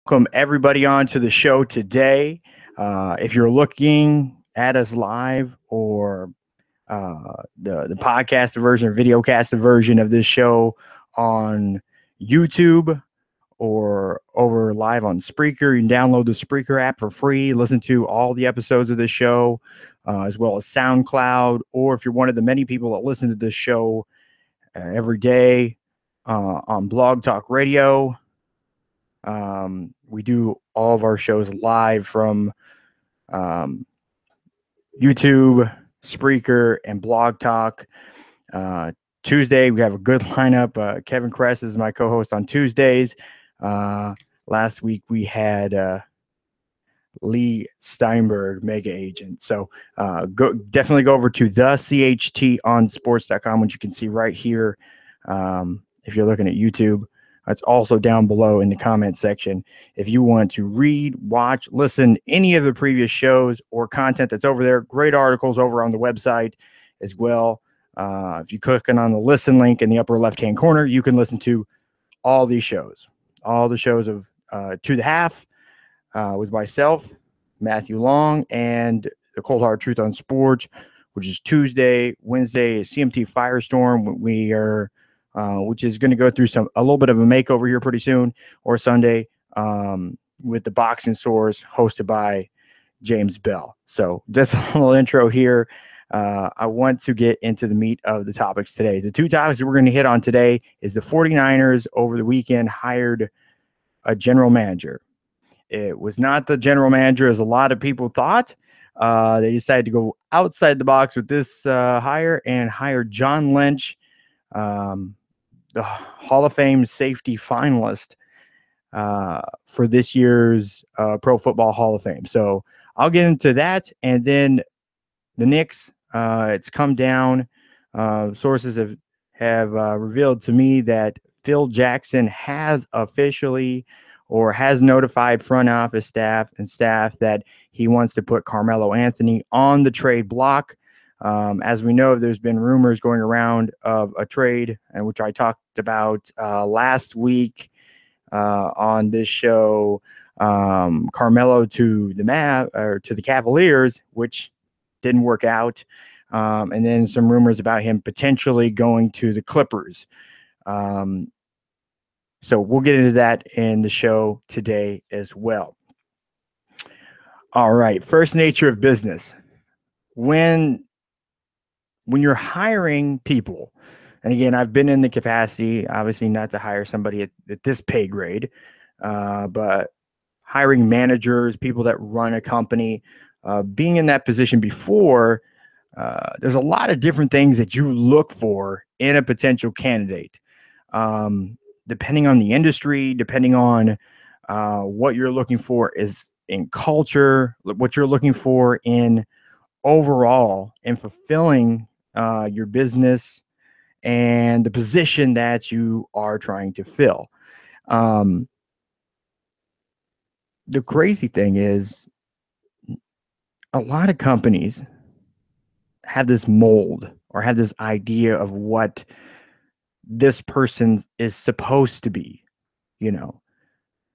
Welcome everybody on to the show today. If you're looking at us live or the podcast version or videocast version of this show on YouTube or over live on Spreaker, you can download the Spreaker app for free. Listen to all the episodes of this show, as well as SoundCloud. Or if you're one of the many people that listen to this show every day on Blog Talk Radio. We do all of our shows live from YouTube, Spreaker, and Blog Talk. Tuesday, we have a good lineup. Kevin Kress is my co-host on Tuesdays. Last week, we had Lee Steinberg, Mega Agent. So definitely go over to the CHTonsports.com, which you can see right here if you're looking at YouTube. It's also down below in the comment section. If you want to read, watch, listen, any of the previous shows or content that's over there, great articles over on the website as well. If you click on the listen link in the upper left-hand corner, you can listen to all these shows. All the shows of To the Half with myself, Matthew Long, and the Cold Hard Truth on Sports, which is Tuesday, Wednesday, CMT Firestorm. We are... which is going to go through a little bit of a makeover here pretty soon, or Sunday with the Boxing Source hosted by James Bell. So that's a little intro here. I want to get into the meat of the topics today. The two topics that we're going to hit on today is the 49ers over the weekend hired a general manager. It was not the general manager as a lot of people thought. They decided to go outside the box with this hire and hire John Lynch, the Hall of Fame safety finalist for this year's Pro Football Hall of Fame. So I'll get into that. And then the Knicks, it's come down. Sources have revealed to me that Phil Jackson has officially or has notified front office staff that he wants to put Carmelo Anthony on the trade block. As we know, there's been rumors going around of a trade, and which I talked about last week on this show. Carmelo to the Cavaliers, which didn't work out, and then some rumors about him potentially going to the Clippers. So we'll get into that in the show today as well. All right, first nature of business. When you're hiring people, and again, I've been in the capacity, obviously not to hire somebody at this pay grade, but hiring managers, people that run a company, being in that position before, there's a lot of different things that you look for in a potential candidate. Depending on the industry, depending on what you're looking for is in culture, what you're looking for in overall in fulfilling your business and the position that you are trying to fill. The crazy thing is a lot of companies have this mold or have this idea of what this person is supposed to be. You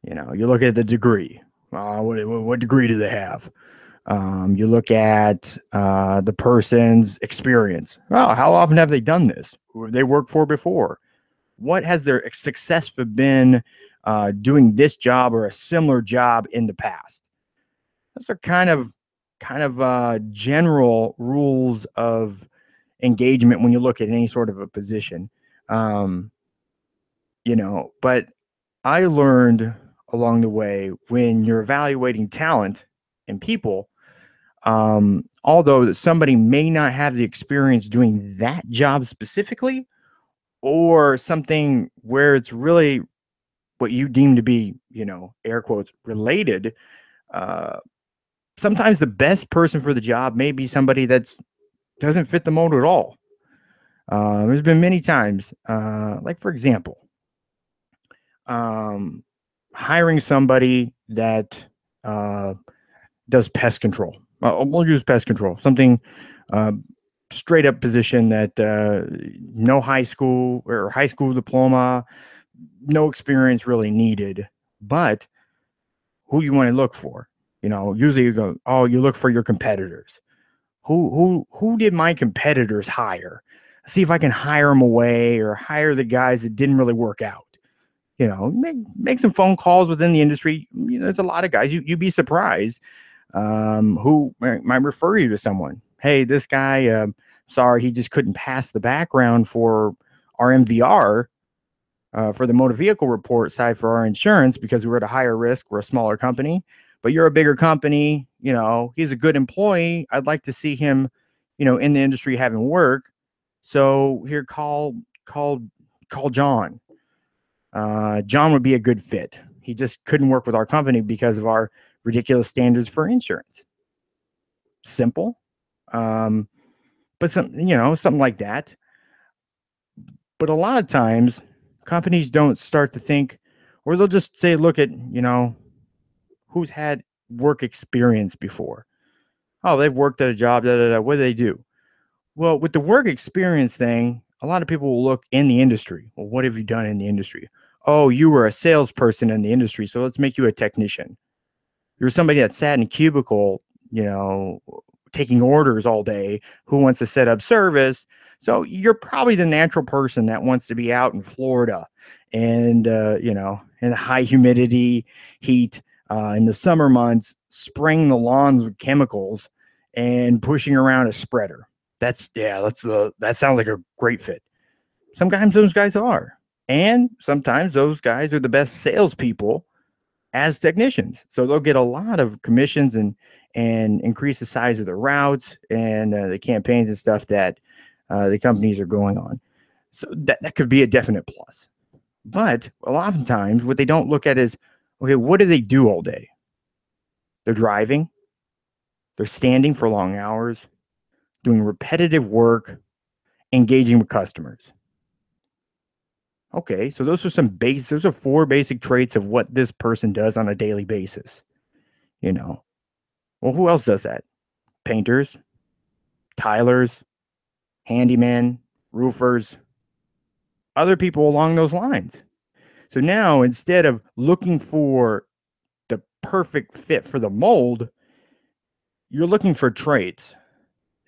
look at the degree. What degree do they have? You look at the person's experience. Well, how often have they done this? Who have they worked for before? What has their success been doing this job or a similar job in the past? Those are kind of general rules of engagement when you look at any sort of a position. But I learned along the way when you're evaluating talent and people, although somebody may not have the experience doing that job specifically, or something where it's really what you deem to be, air quotes, related, sometimes the best person for the job may be somebody that doesn't fit the mold at all. There's been many times, like for example, hiring somebody that does pest control. We'll use pest control, something straight up position that no high school or high school diploma, no experience really needed. But who you want to look for. Usually you go, oh, you look for your competitors. Who did my competitors hire? See if I can hire them away or hire the guys that didn't really work out. Make some phone calls within the industry. There's a lot of guys. You'd be surprised who might refer you to someone. Hey, this guy, sorry, he just couldn't pass the background for our MVR, for the motor vehicle report side for our insurance because we're at a higher risk. We're a smaller company, but you're a bigger company. He's a good employee. I'd like to see him, in the industry having work. So here, call John. John would be a good fit. He just couldn't work with our company because of our ridiculous standards for insurance. Simple. But something like that. But a lot of times companies don't start to think, or they'll just say, look at, who's had work experience before. Oh, they've worked at a job. What do they do? Well, with the work experience thing, a lot of people will look in the industry. Well, what have you done in the industry? Oh, you were a salesperson in the industry, so let's make you a technician. You're somebody that sat in a cubicle, taking orders all day, who wants to set up service. So you're probably the natural person that wants to be out in Florida and, in the high humidity, heat, in the summer months, spraying the lawns with chemicals and pushing around a spreader. That sounds like a great fit. Sometimes those guys are. And sometimes those guys are the best salespeople as technicians. So they'll get a lot of commissions and increase the size of the routes and the campaigns and stuff that the companies are going on. So that could be a definite plus. But a lot of times what they don't look at is, okay, what do they do all day? They're driving. They're standing for long hours, doing repetitive work, engaging with customers. Okay, so those are 4 basic traits of what this person does on a daily basis. Well, who else does that? Painters, tilers, handymen, roofers, other people along those lines. So now, instead of looking for the perfect fit for the mold, you're looking for traits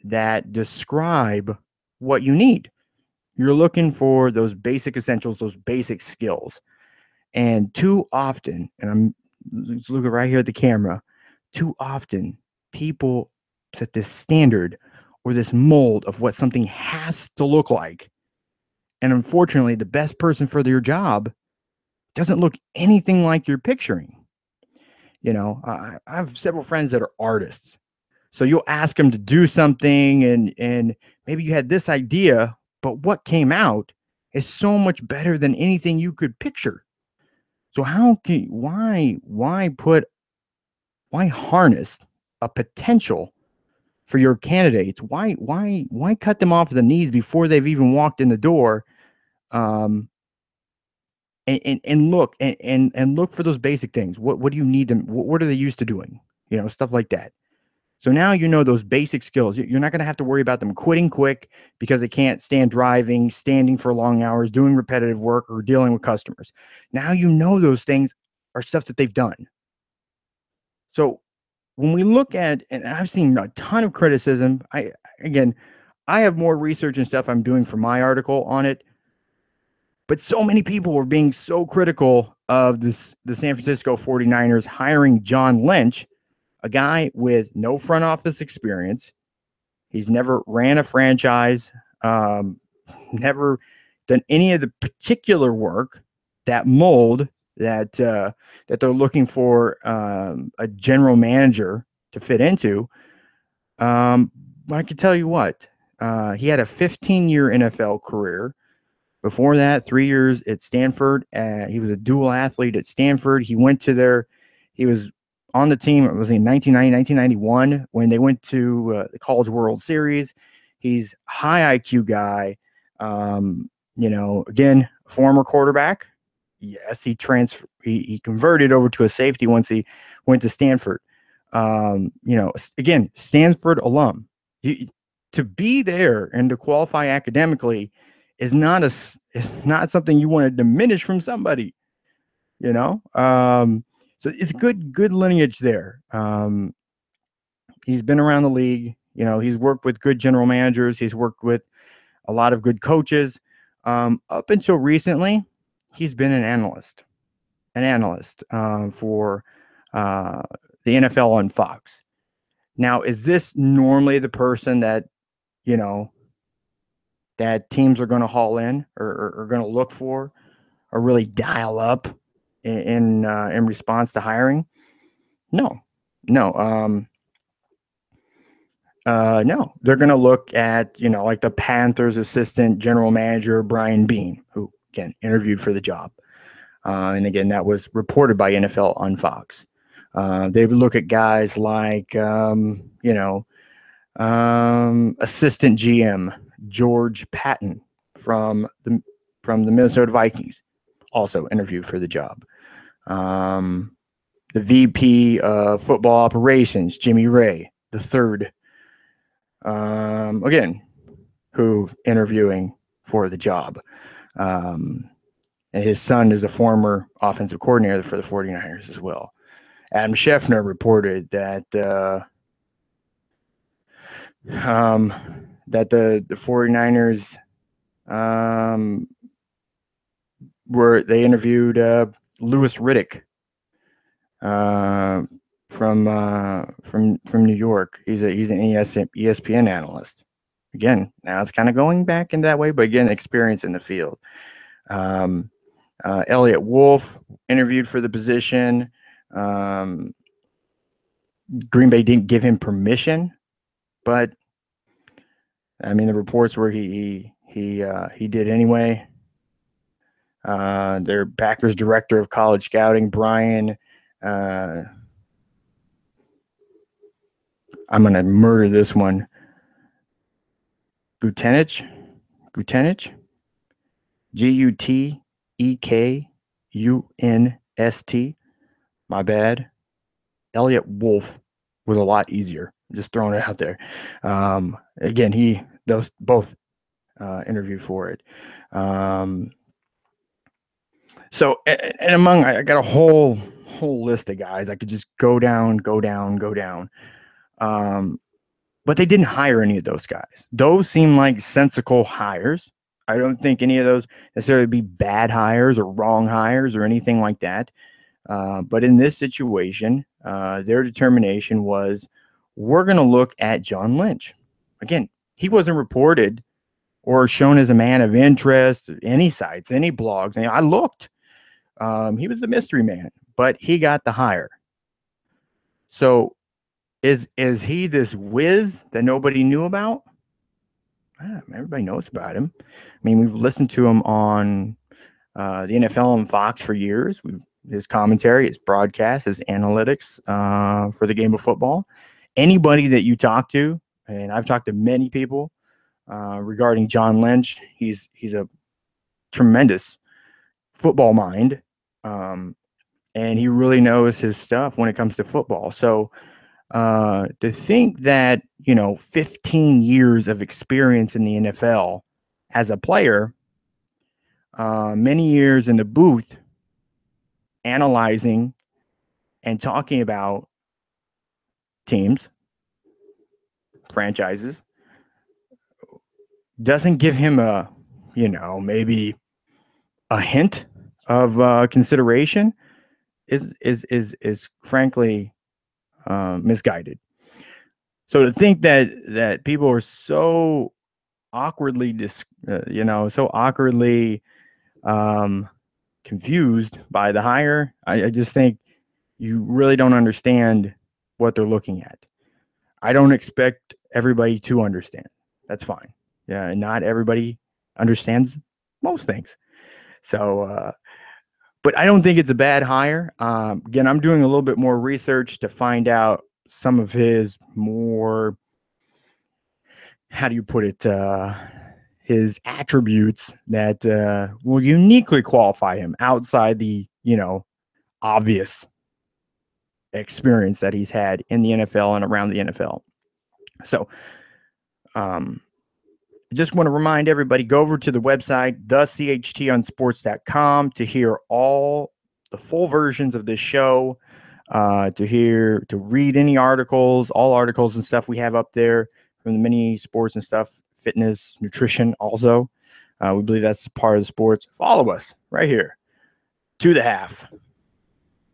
that describe what you need. You're looking for those basic essentials, those basic skills. And too often, and I'm just looking right here at the camera, too often people set this standard or this mold of what something has to look like. And unfortunately, the best person for your job doesn't look anything like you're picturing. I have several friends that are artists. So you'll ask them to do something and maybe you had this idea, but what came out is so much better than anything you could picture. So why harness a potential for your candidates? Why cut them off at the knees before they've even walked in the door? And look for those basic things. What do you need them? What are they used to doing? Stuff like that. So now those basic skills. You're not going to have to worry about them quitting quick because they can't stand driving, standing for long hours, doing repetitive work, or dealing with customers. Now those things are stuff that they've done. So when we look at, and I've seen a ton of criticism. I have more research and stuff I'm doing for my article on it. But so many people were being so critical of the San Francisco 49ers hiring John Lynch, a guy with no front office experience. He's never ran a franchise, never done any of the particular work, that mold that they're looking for a general manager to fit into. But I can tell you what, he had a 15-year NFL career. Before that, 3 years at Stanford. He was a dual athlete at Stanford. He was on the team, it was in 1991 when they went to the College World Series. He's a high IQ guy. Again, former quarterback. Yes, he converted over to a safety once he went to Stanford. Again, Stanford alum. To be there and to qualify academically is not something you want to diminish from somebody, So So it's good lineage there. He's been around the league. He's worked with good general managers. He's worked with a lot of good coaches. Up until recently, he's been an analyst for the NFL on Fox. Now, is this normally the person that, that teams are going to haul in or are going to look for or really dial up in response to hiring? No. No, they're going to look at, like the Panthers assistant general manager, Brian Bean, who, again, interviewed for the job. And again, that was reported by NFL on Fox. They would look at guys like, assistant GM George Patton from the Minnesota Vikings, also interviewed for the job. The VP of football operations, Jimmy Ray the third, again, who interviewing for the job. And his son is a former offensive coordinator for the 49ers as well. Adam Schefter reported that that the 49ers they interviewed Louis Riddick from New York. He's an ESPN analyst. Again, now it's kind of going back in that way, but again, experience in the field. Elliot Wolf interviewed for the position. Green Bay didn't give him permission, but I mean the reports were he did anyway. Their Packers director of college scouting, Brian. I'm gonna murder this one. Gutenich, Gutekunst. My bad. Elliot Wolf was a lot easier. Just throwing it out there. Again, those both interviewed for it. So, and I got a whole list of guys. I could just go down. But they didn't hire any of those guys. Those seem like sensible hires. I don't think any of those necessarily be bad hires or wrong hires or anything like that. But in this situation, their determination was, we're going to look at John Lynch. Again, he wasn't reported or shown as a man of interest, any sites, any blogs. And I looked. He was the mystery man, but he got the hire. So is he this whiz that nobody knew about? Everybody knows about him. I mean, we've listened to him on the NFL on Fox for years. His commentary, his broadcast, his analytics for the game of football. Anybody that you talk to, and I've talked to many people regarding John Lynch, he's a tremendous football mind, and he really knows his stuff when it comes to football. So to think that, 15 years of experience in the NFL as a player, many years in the booth, analyzing and talking about teams, franchises, doesn't give him maybe a hint of consideration is frankly misguided. So to think that people are so awkwardly confused by the hire, I just think you really don't understand what they're looking at. I don't expect everybody to understand. That's fine. Yeah, not everybody understands most things. So, but I don't think it's a bad hire. Again, I'm doing a little bit more research to find out some of his more, how do you put it, his attributes that will uniquely qualify him outside the, obvious experience that he's had in the NFL and around the NFL. So, just want to remind everybody, go over to the website, thechtonsports.com, to hear all the full versions of this show, to read any articles, all articles and stuff we have up there from the mini sports and stuff, fitness, nutrition also. We believe that's part of the sports. Follow us right here, To the Half,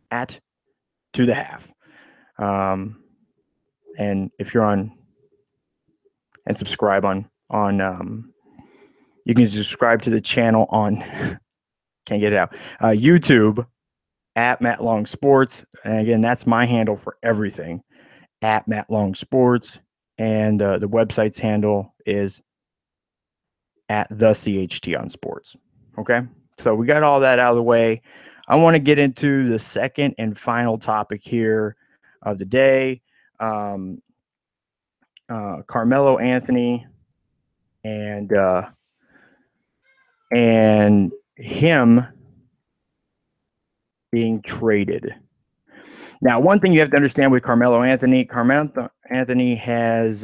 at To the Half. And if you're on, and subscribe on you can subscribe to the channel on, can't get it out, YouTube, at Matt Long Sports. And again, that's my handle for everything, at Matt Long Sports. And the website's handle is at the CHT on sports. Okay. So we got all that out of the way. I want to get into the second and final topic here of the day. Carmelo Anthony and him being traded. Now, one thing you have to understand with Carmelo Anthony has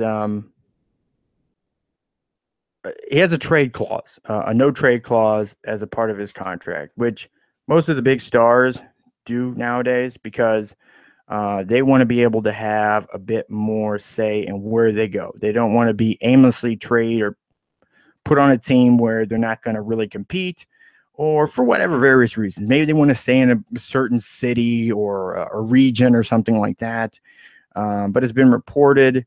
he has a trade clause, a no trade clause as a part of his contract, which most of the big stars do nowadays because they want to be able to have a bit more say in where they go. They don't want to be aimlessly traded or put on a team where they're not going to really compete, or for whatever various reasons. Maybe they want to stay in a certain city or a region or something like that. But it's been reported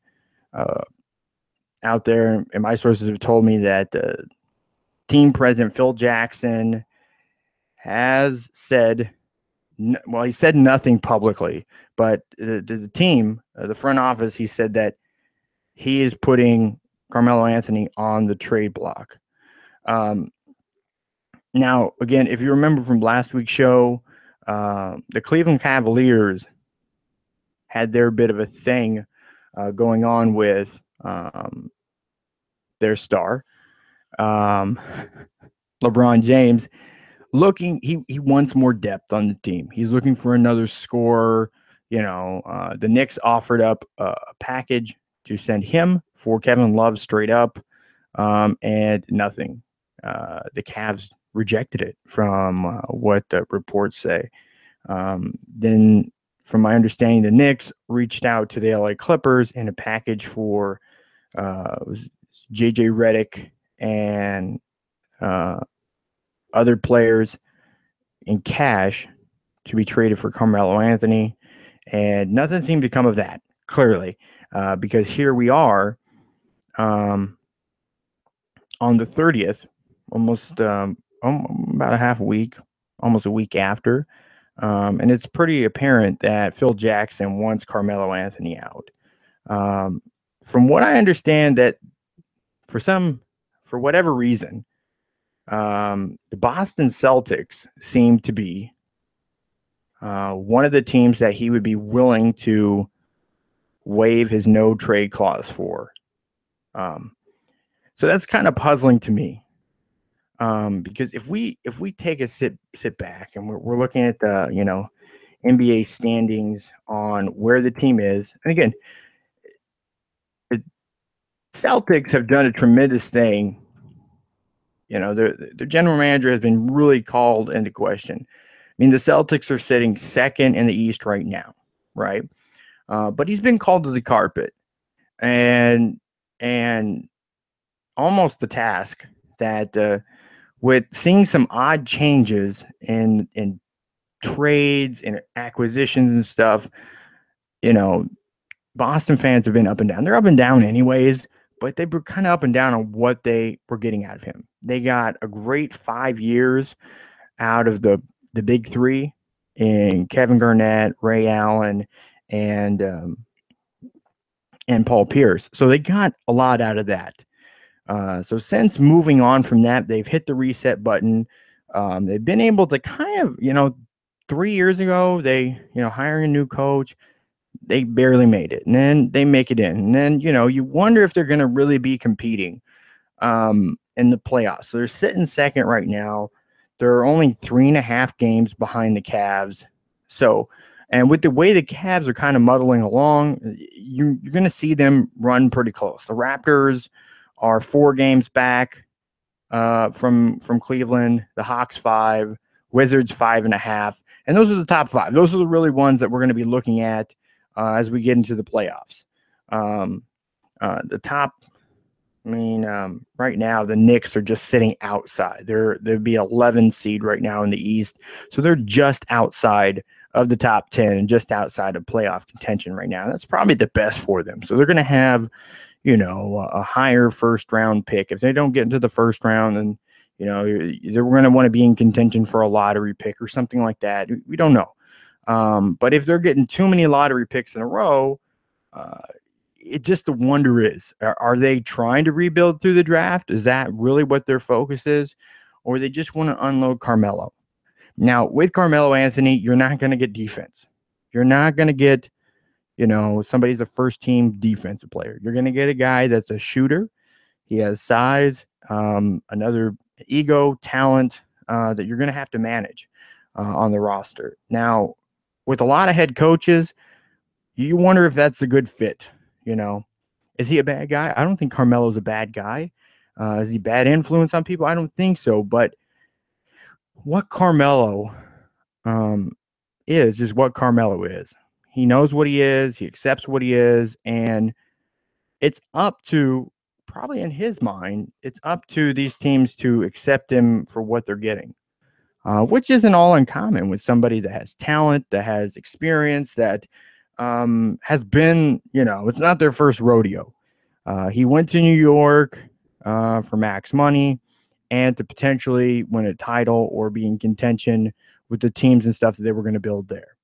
out there, and my sources have told me that team president Phil Jackson has said, well, he said nothing publicly, but the team, the front office, he said that he is putting Carmelo Anthony on the trade block. Now, again, if you remember from last week's show, the Cleveland Cavaliers had their bit of a thing going on with their star, LeBron James. He wants more depth on the team. He's looking for another scorer. The Knicks offered up a package to send him for Kevin Love straight up, and nothing. The Cavs rejected it from what the reports say. Then, from my understanding, the Knicks reached out to the LA Clippers in a package for JJ Redick and other players in cash to be traded for Carmelo Anthony, and nothing seemed to come of that, clearly, because here we are on the 30th, almost about a half a week, almost a week after, and it's pretty apparent that Phil Jackson wants Carmelo Anthony out. From what I understand, that for whatever reason, the Boston Celtics seem to be one of the teams that he would be willing to waive his no trade clause for. So that's kind of puzzling to me, because if we take a sit back and we're looking at the NBA standings on where the team is, and again, the Celtics have done a tremendous thing. Their general manager has been really called into question. I mean, the Celtics are sitting second in the East right now, right? But he's been called to the carpet, and almost the task that with seeing some odd changes in trades and acquisitions and stuff, Boston fans have been up and down. They're up and down anyways, but they were kind of up and down on what they were getting out of him. They got a great 5 years out of the big three in Kevin Garnett, Ray Allen, and Paul Pierce. So they got a lot out of that. So since moving on from that, they've hit the reset button. They've been able to kind of, 3 years ago, they, hiring a new coach, they barely made it, and then they make it in. And then, you wonder if they're going to really be competing in the playoffs. So they're sitting second right now. They're only 3.5 games behind the Cavs. So, and with the way the Cavs are kind of muddling along, you're going to see them run pretty close. The Raptors are 4 games back from Cleveland. The Hawks 5, Wizards 5.5. And those are the top 5. Those are the really ones that we're going to be looking at as we get into the playoffs. The top, right now the Knicks are just sitting outside. They'd be 11 seed right now in the East, so they're just outside of the top 10 and just outside of playoff contention right now. That's probably the best for them. So they're going to have, a higher first round pick. If they don't get into the first round, then they're going to want to be in contention for a lottery pick or something like that. We don't know. But if they're getting too many lottery picks in a row, it just the wonder is, are they trying to rebuild through the draft? Is that really what their focus is? Or they just want to unload Carmelo? Now, with Carmelo Anthony, you're not going to get defense. You're not going to get, somebody's a first-team defensive player. You're going to get a guy that's a shooter. He has size, another ego, talent that you're going to have to manage on the roster. Now, with a lot of head coaches, you wonder if that's a good fit. Is he a bad guy? I don't think Carmelo's a bad guy. Is he bad influence on people? I don't think so. But what Carmelo is what Carmelo is. He knows what he is. He accepts what he is. And it's up to, probably in his mind, it's up to these teams to accept him for what they're getting, which isn't all uncommon with somebody that has talent, that has experience, that has been, it's not their first rodeo. He went to New York for max money and to potentially win a title or be in contention with the teams and stuff that they were going to build there.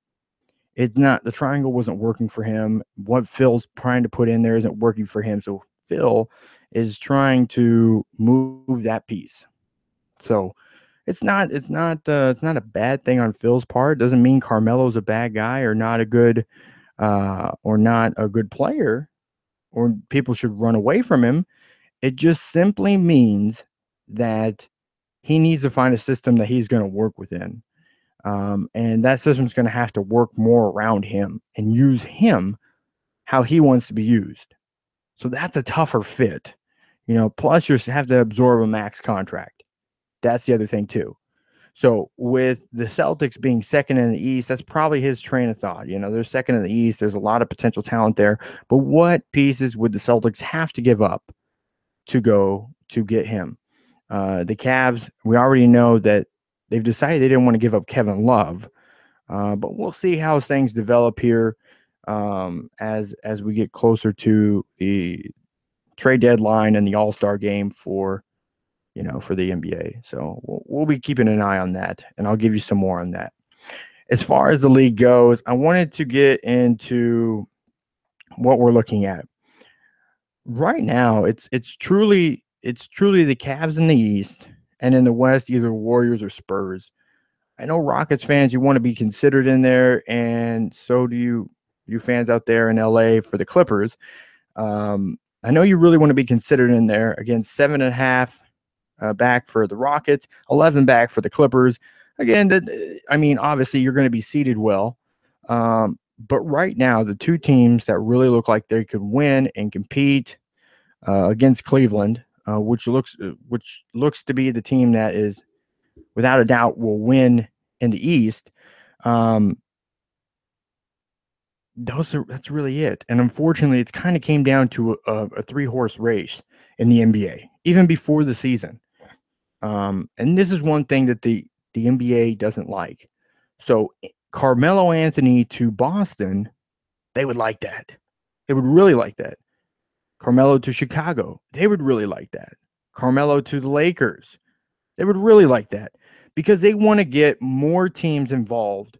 The triangle wasn't working for him. What Phil's trying to put in there isn't working for him. So Phil is trying to move that piece. So it's not a bad thing on Phil's part. It doesn't mean Carmelo's a bad guy or not a good player, or people should run away from him. It just simply means that he needs to find a system that he's going to work within. And that system's going to have to work more around him and use him how he wants to be used. So that's a tougher fit. Plus you have to absorb a max contract. That's the other thing too. So with the Celtics being second in the East, that's probably his train of thought. They're second in the East. There's a lot of potential talent there. But what pieces would the Celtics have to give up to go to get him? The Cavs, we already know that they've decided they didn't want to give up Kevin Love. But we'll see how things develop here as we get closer to the trade deadline and the All-Star game for the NBA. So we'll be keeping an eye on that, and I'll give you some more on that. As far as the league goes, I wanted to get into what we're looking at. Right now, it's truly the Cavs in the East, and in the West, either Warriors or Spurs. I know Rockets fans, you want to be considered in there, and so do you fans out there in LA for the Clippers. I know you really want to be considered in there. Again, 7.5 back for the Rockets, 11 back for the Clippers. Again, obviously you're going to be seeded well. But right now, the two teams that really look like they could win and compete against Cleveland, which looks to be the team that is, without a doubt, will win in the East. That's really it. And unfortunately, it's kind of came down to a 3-horse race in the NBA, even before the season. And this is one thing that the NBA doesn't like. So Carmelo Anthony to Boston, they would like that. They would really like that. Carmelo to Chicago, they would really like that. Carmelo to the Lakers, they would really like that, because they want to get more teams involved.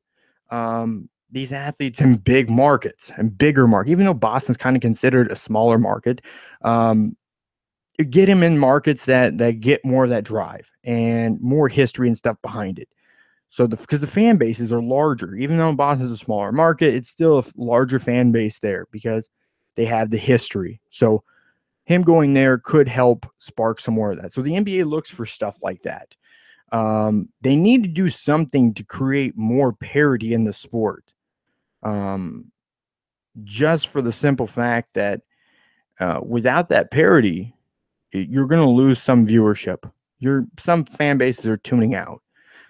These athletes in big markets and bigger markets, even though Boston's kind of considered a smaller market, get him in markets that get more of that drive and more history and stuff behind it. So because the fan bases are larger, even though Boston's a smaller market, it's still a larger fan base there because they have the history. So him going there could help spark some more of that. So the NBA looks for stuff like that. They need to do something to create more parity in the sport. Just for the simple fact that without that parity, you're going to lose some viewership. Some fan bases are tuning out.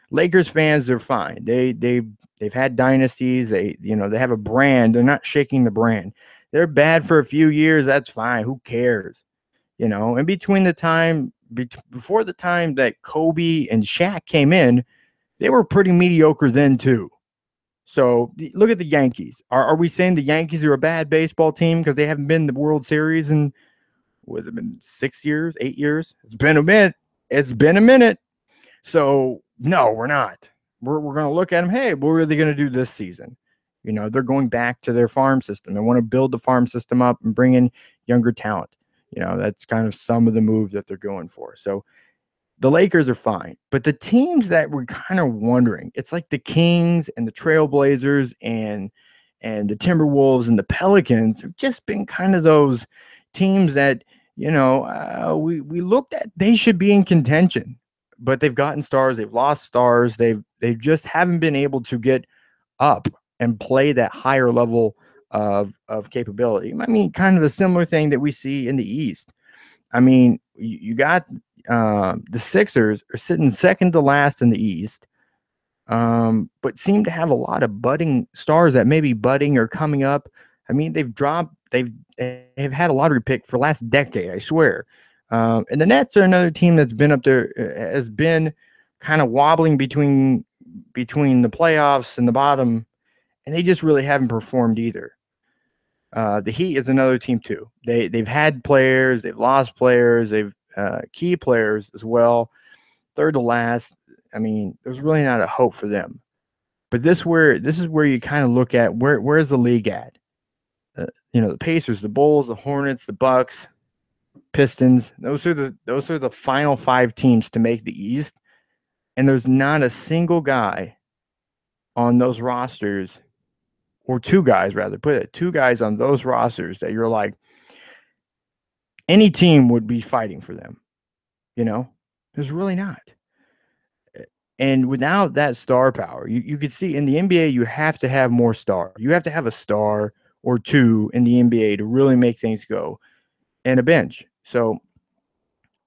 Lakers fans, they're fine. They've had dynasties. They have a brand. They're not shaking the brand. They're bad for a few years. That's fine. Who cares? And between the time before the time that Kobe and Shaq came in, they were pretty mediocre then too. So look at the Yankees. Are we saying the Yankees are a bad baseball team because they haven't been in the World Series in, what has it been, 6 years, 8 years? It's been a minute. It's been a minute. So no, we're not. We're going to look at them. Hey, what are they going to do this season? They're going back to their farm system. They want to build the farm system up and bring in younger talent. That's kind of some of the moves that they're going for. So the Lakers are fine, but the teams that we're kind of wondering, it's like the Kings and the Trailblazers and the Timberwolves and the Pelicans have just been kind of those teams that we looked at. They should be in contention, but they've gotten stars, they've lost stars, they just haven't been able to get up and play that higher level of capability. I mean, kind of a similar thing that we see in the East. I mean, you got the Sixers are sitting second to last in the East, but seem to have a lot of budding stars that may be budding or coming up. I mean, they've had a lottery pick for the last decade, I swear. And the Nets are another team that's been up there, has been kind of wobbling between the playoffs and the bottom, and they just really haven't performed either. The Heat is another team too. They've had players, they've lost players, they've key players as well. Third to last. I mean, there's really not a hope for them. But this is where you kind of look at where's the league at. The Pacers, the Bulls, the Hornets, the Bucks, Pistons. Those are the final 5 teams to make the East, and there's not a single guy on those rosters, or 2 guys rather. Put it 2 guys on those rosters that you're like, any team would be fighting for them. There's really not. And without that star power, you could see in the NBA, you have to have more stars. You have to have a star or 2 in the NBA to really make things go, and a bench. So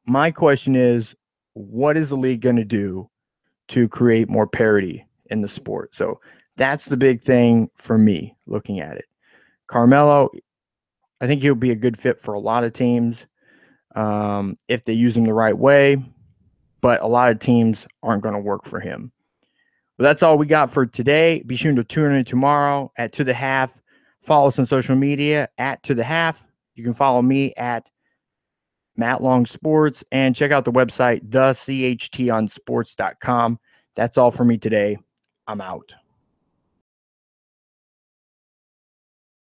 my question is, what is the league going to do to create more parity in the sport? So that's the big thing for me looking at it. Carmelo, I think he'll be a good fit for a lot of teams if they use him the right way, but a lot of teams aren't going to work for him. But that's all we got for today. Be sure to tune in tomorrow at To The Half. Follow us on social media at To The Half. You can follow me at Matt Long Sports, and check out the website, thechtonsports.com. That's all for me today. I'm out.